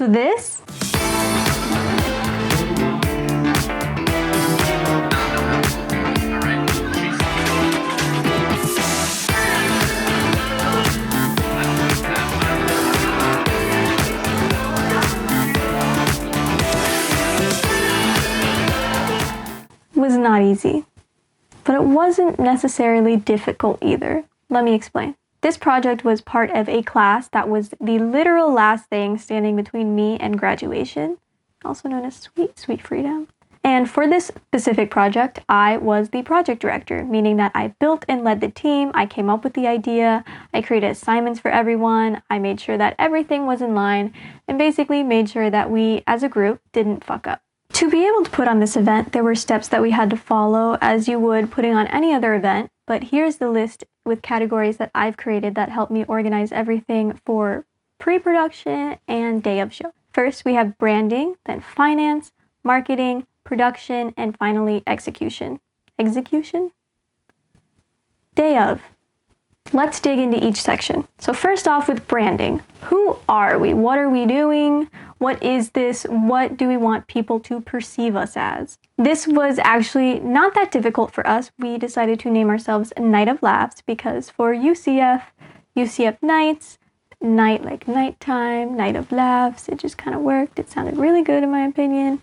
So this was not easy, but it wasn't necessarily difficult either. Let me explain. This project was part of a class that was the literal last thing standing between me and graduation, also known as Sweet Freedom. And for this specific project, I was the project director, meaning that I built and led the team, I came up with the idea, I created assignments for everyone, I made sure that everything was in line, and basically made sure that we, as a group, didn't fuck up. To be able to put on this event, there were steps that we had to follow as you would putting on any other event, but here's the list with categories that I've created that help me organize everything for pre-production and day of show. First, we have branding, then finance, marketing, production, and finally execution. Execution? Day of. Let's dig into each section. So first off with branding. Who are we? What are we doing? What is this? What do we want people to perceive us as? This was actually not that difficult for us. We decided to name ourselves Night of Laughs because for UCF nights, night like nighttime, Night of Laughs, it just kind of worked. It sounded really good in my opinion.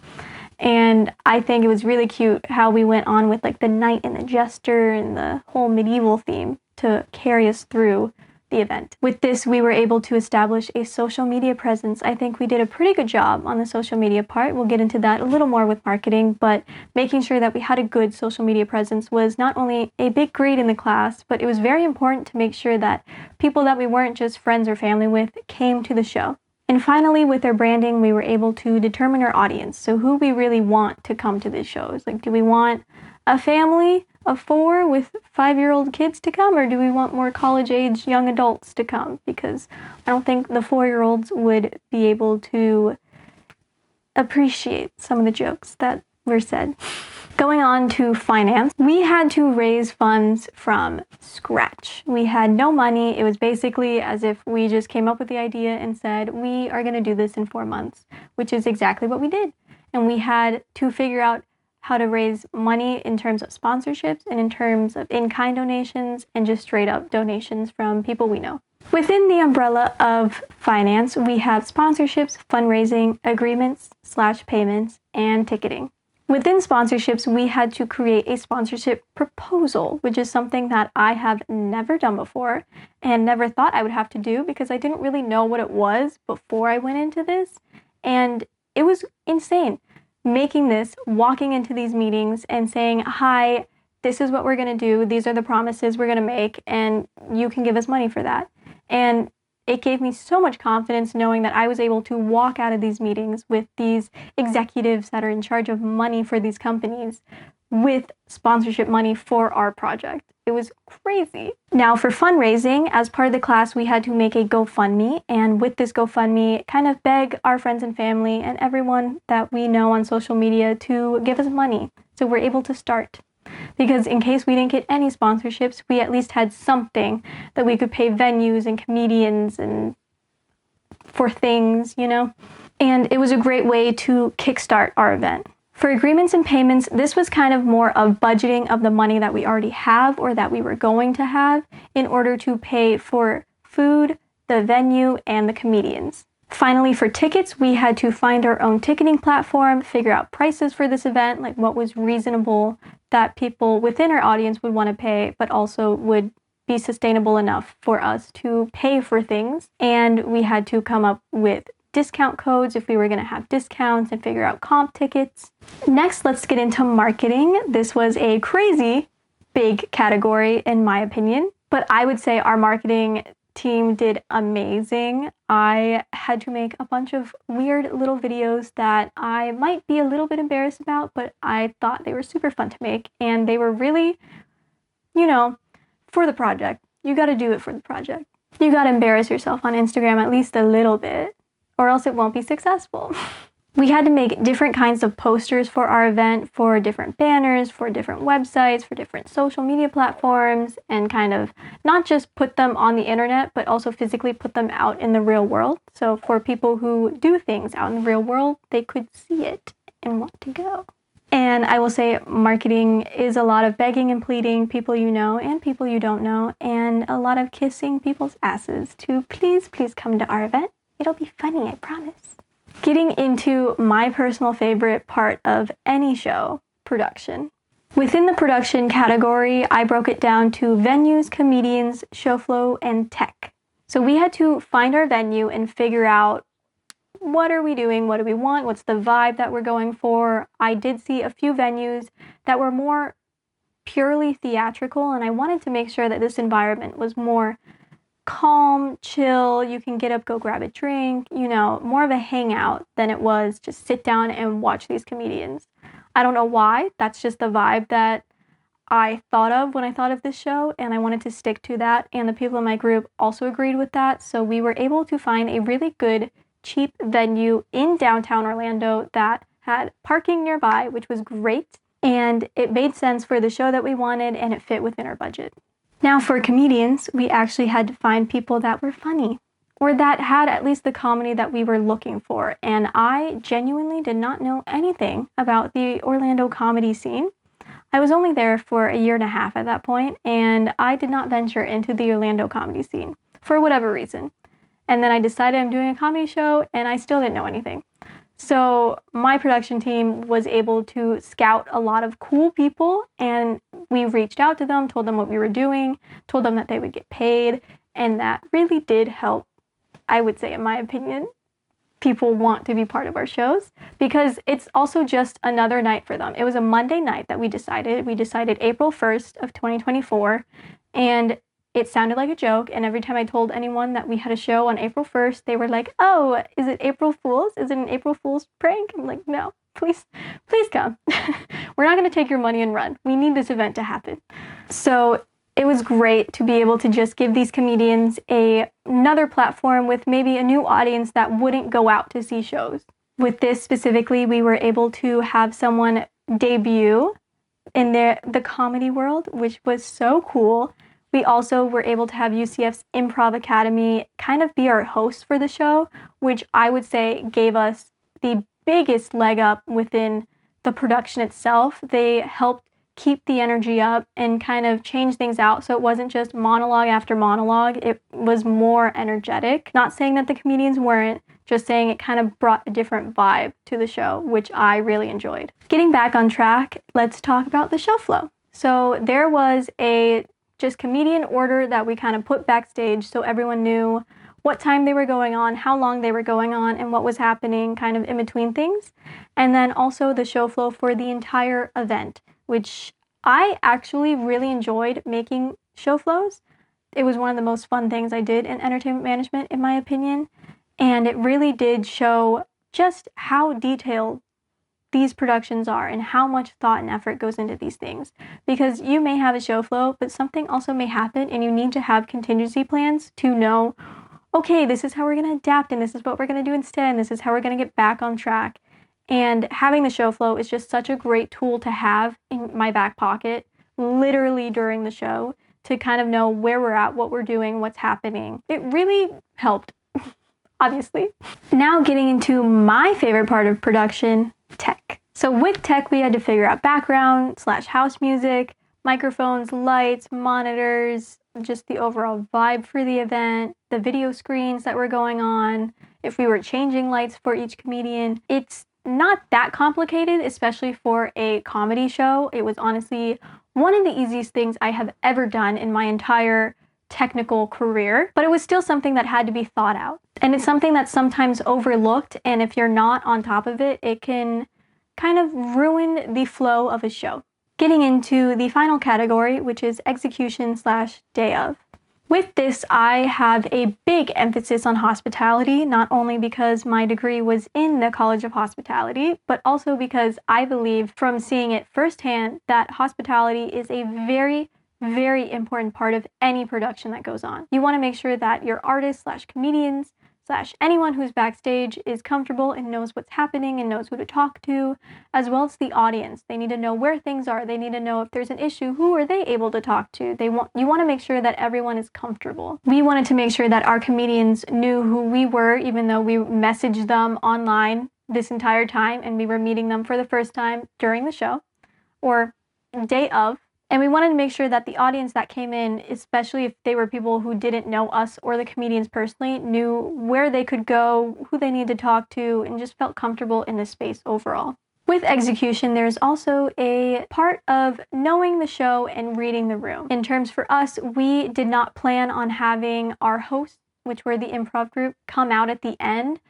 And I think it was really cute how we went on with like the knight and the jester and the whole medieval theme to carry us through the event. With this, we were able to establish a social media presence. I think we did a pretty good job on the social media part. We'll get into that a little more with marketing, but making sure that we had a good social media presence was not only a big grade in the class, but it was very important to make sure that people that we weren't just friends or family with came to the show. And finally, with our branding, we were able to determine our audience. So who we really want to come to these shows. Like, do we want a family of 4 with 5-year-old kids to come, or do we want more college-age young adults to come? Because I don't think the 4-year-olds would be able to appreciate some of the jokes that were said. Going on to finance, we had to raise funds from scratch. We had no money. It was basically as if we just came up with the idea and said, we are going to do this in 4 months, which is exactly what we did. And we had to figure out how to raise money in terms of sponsorships and in terms of in-kind donations and just straight up donations from people we know. Within the umbrella of finance, we have sponsorships, fundraising, agreements/payments, and ticketing. Within sponsorships, we had to create a sponsorship proposal, which is something that I have never done before and never thought I would have to do because I didn't really know what it was before I went into this. And it was insane. Making this, walking into these meetings and saying, hi, this is what we're going to do. These are the promises we're going to make, and you can give us money for that. And it gave me so much confidence knowing that I was able to walk out of these meetings with these executives that are in charge of money for these companies with sponsorship money for our project. It was crazy. Now for fundraising, as part of the class, we had to make a GoFundMe, and with this GoFundMe, kind of beg our friends and family and everyone that we know on social media to give us money so we're able to start. Because in case we didn't get any sponsorships, we at least had something that we could pay venues and comedians and for things, you know? And it was a great way to kickstart our event. For agreements and payments, this was kind of more of budgeting of the money that we already have or that we were going to have in order to pay for food, the venue, and the comedians. Finally, for tickets, we had to find our own ticketing platform, figure out prices for this event, like what was reasonable that people within our audience would want to pay, but also would be sustainable enough for us to pay for things. And we had to come up with discount codes if we were going to have discounts and figure out comp tickets. Next, let's get into marketing. This was a crazy big category in my opinion, but I would say our marketing team did amazing. I had to make a bunch of weird little videos that I might be a little bit embarrassed about, but I thought they were super fun to make, and they were really, you know, for the project. You got to do it for the project. You got to embarrass yourself on Instagram at least a little bit, or else it won't be successful. We had to make different kinds of posters for our event, for different banners, for different websites, for different social media platforms, and kind of not just put them on the internet, but also physically put them out in the real world. So for people who do things out in the real world, they could see it and want to go. And I will say marketing is a lot of begging and pleading people you know and people you don't know, and a lot of kissing people's asses to please come to our event. It'll be funny, I promise. Getting into my personal favorite part of any show, production. Within the production category, I broke it down to venues, comedians, show flow, and tech. So we had to find our venue and figure out what are we doing, what do we want, what's the vibe that we're going for. I did see a few venues that were more purely theatrical, and I wanted to make sure that this environment was more calm, chill, you can get up, go grab a drink, more of a hangout than it was just sit down and watch these comedians. I don't know why, that's just the vibe that I thought of when I thought of this show, and I wanted to stick to that, and the people in my group also agreed with that, so we were able to find a really good, cheap venue in downtown Orlando that had parking nearby, which was great, and it made sense for the show that we wanted, and it fit within our budget. Now for comedians, we actually had to find people that were funny, or that had at least the comedy that we were looking for. And I genuinely did not know anything about the Orlando comedy scene. I was only there for a year and a half at that point, and I did not venture into the Orlando comedy scene for whatever reason. And then I decided I'm doing a comedy show, and I still didn't know anything. So my production team was able to scout a lot of cool people, and we reached out to them, told them what we were doing, told them that they would get paid, and that really did help, I would say, in my opinion, people want to be part of our shows, because it's also just another night for them. It was a Monday night that we decided. We decided April 1st of 2024, and it sounded like a joke, and every time I told anyone that we had a show on April 1st, they were like, oh, is it April Fool's? Is it an April Fool's prank? I'm like, no, please come. We're not going to take your money and run. We need this event to happen. So it was great to be able to just give these comedians another platform with maybe a new audience that wouldn't go out to see shows. With this specifically, we were able to have someone debut in the comedy world, which was so cool. We also were able to have UCF's Improv Academy kind of be our host for the show, which I would say gave us the biggest leg up within the production itself. They helped keep the energy up and kind of change things out, so it wasn't just monologue after monologue. It was more energetic. Not saying that the comedians weren't, just saying it kind of brought a different vibe to the show, which I really enjoyed. Getting back on track, let's talk about the show flow. So there was a just comedian order that we kind of put backstage so everyone knew what time they were going on, how long they were going on, and what was happening kind of in between things. And then also the show flow for the entire event, which I actually really enjoyed making show flows. It was one of the most fun things I did in entertainment management, in my opinion. And it really did show just how detailed these productions are and how much thought and effort goes into these things, because you may have a show flow, but something also may happen and you need to have contingency plans to know, okay, this is how we're going to adapt, and this is what we're going to do instead, and this is how we're going to get back on track. And having the show flow is just such a great tool to have in my back pocket, literally during the show, to kind of know where we're at, what we're doing, what's happening. It really helped, obviously. Now getting into my favorite part of production, tech. So with tech, we had to figure out background/house music, microphones, lights, monitors, just the overall vibe for the event, the video screens that were going on, if we were changing lights for each comedian. It's not that complicated, especially for a comedy show. It was honestly one of the easiest things I have ever done in my entire technical career, but it was still something that had to be thought out. And it's something that's sometimes overlooked, and if you're not on top of it, it can kind of ruin the flow of a show. Getting into the final category, which is execution/day of. With this, I have a big emphasis on hospitality, not only because my degree was in the College of Hospitality, but also because I believe from seeing it firsthand that hospitality is a very, very important part of any production that goes on. You want to make sure that your artists/comedians anyone who's backstage is comfortable and knows what's happening and knows who to talk to, as well as the audience. They need to know where things are. They need to know if there's an issue, who are they able to talk to? You want to make sure that everyone is comfortable. We wanted to make sure that our comedians knew who we were, even though we messaged them online this entire time and we were meeting them for the first time during the show or day of. And we wanted to make sure that the audience that came in, especially if they were people who didn't know us or the comedians personally, knew where they could go, who they needed to talk to, and just felt comfortable in the space overall. With execution, there's also a part of knowing the show and reading the room. In terms for us, we did not plan on having our hosts, which were the improv group, come out at the end.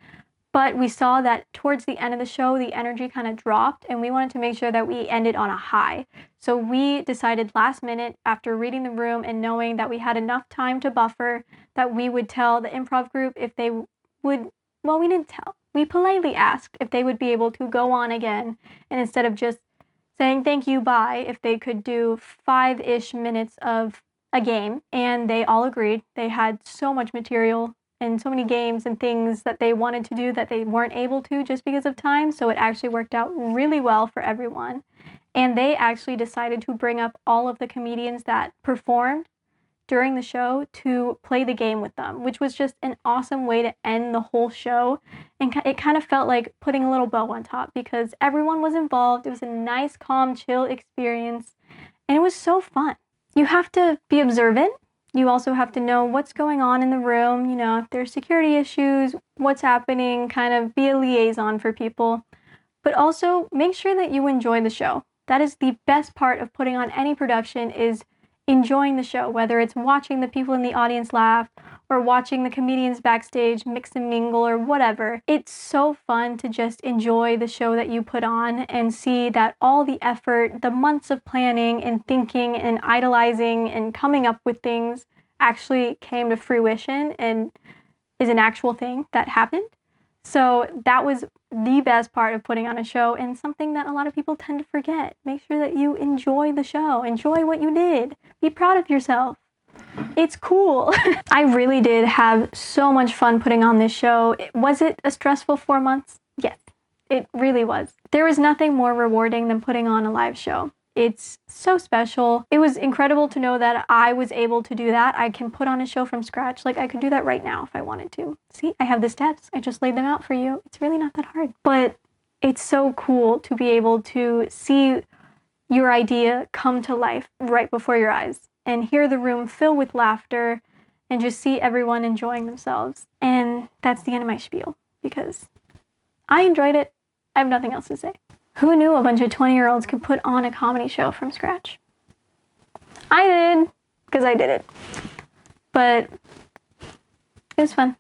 But we saw that towards the end of the show, the energy kind of dropped, and we wanted to make sure that we ended on a high. So we decided last minute, after reading the room and knowing that we had enough time to buffer, that we would tell the improv group if they would, well, we didn't tell. We politely asked if they would be able to go on again, and instead of just saying thank you, bye, if they could do 5-ish minutes of a game. And they all agreed. They had so much material and so many games and things that they wanted to do that they weren't able to just because of time. So it actually worked out really well for everyone. And they actually decided to bring up all of the comedians that performed during the show to play the game with them, which was just an awesome way to end the whole show. And it kind of felt like putting a little bow on top because everyone was involved. It was a nice, calm, chill experience. And it was so fun. You have to be observant. You also have to know what's going on in the room, if there's security issues, what's happening, kind of be a liaison for people. But also make sure that you enjoy the show. That is the best part of putting on any production, is enjoying the show, whether it's watching the people in the audience laugh or watching the comedians backstage mix and mingle or whatever. It's so fun to just enjoy the show that you put on and see that all the effort, the months of planning and thinking and idolizing and coming up with things actually came to fruition and is an actual thing that happened. So that was the best part of putting on a show, and something that a lot of people tend to forget. Make sure that you enjoy the show. Enjoy what you did. Be proud of yourself. It's cool. I really did have so much fun putting on this show. Was it a stressful 4 months? Yes, it really was. There was nothing more rewarding than putting on a live show. It's so special. It was incredible to know that I was able to do that. I can put on a show from scratch. Like, I could do that right now if I wanted to. See, I have the steps. I just laid them out for you. It's really not that hard. But it's so cool to be able to see your idea come to life right before your eyes and hear the room fill with laughter and just see everyone enjoying themselves. And that's the end of my spiel because I enjoyed it. I have nothing else to say. Who knew a bunch of 20-year-olds could put on a comedy show from scratch? I did, because I did it. But it was fun.